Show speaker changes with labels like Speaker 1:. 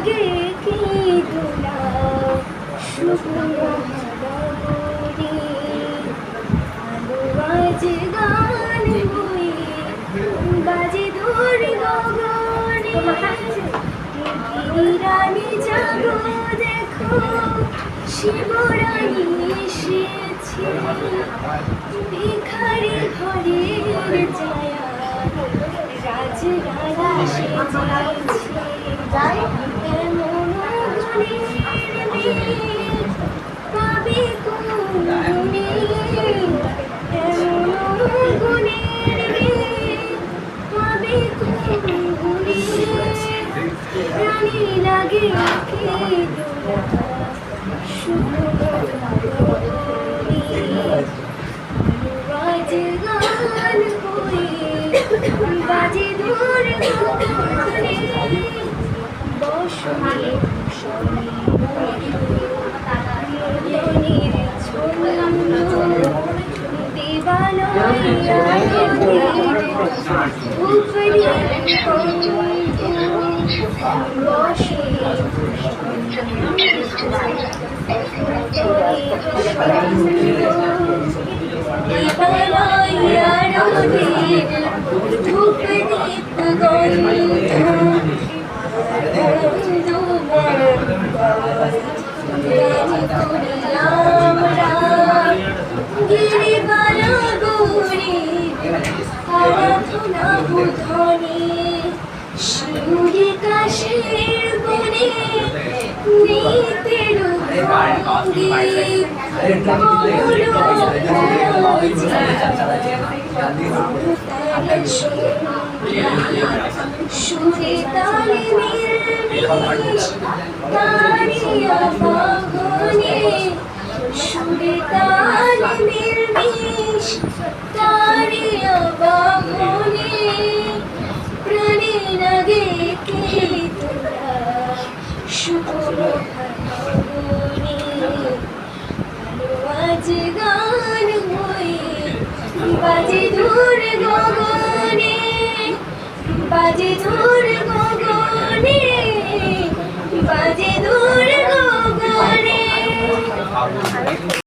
Speaker 1: লাগে কি দোলা শুভ্র হারাবরি আলো আজ গান বই বাজে দূর গগনে রানী জাগো দেখো শিবরানী এসেছে ভিখারি ঘরের ছায়া রাজরানী সেজেছে এমন গুণের পাবে কোন গুণে এমন গুণের পাবে কোন গুণে রানী লাগে কে দোলা শুভ্র হারাবরি আজ গান বই বাজে দূর গগনে বসনে মনের ছন্দ দেবালয়া উপরি বসে দেবালয়া রোদের ধূপ দীপ গন্ধ গিরিবালা গৌরী আরাধনা বোধনে শিউরি কাশের বনে নিতের সুরে তালে মিলমিশ তারিয়া বাগনে সুরে তালে মিলমিশ তারিয়া বাগনে প্রাণে লাগে কে তোরা শুভ্র হারাবরি আজ গান বই বাজে দূর গগনে বাজে দূর গগনে বাজে দূর গগনে।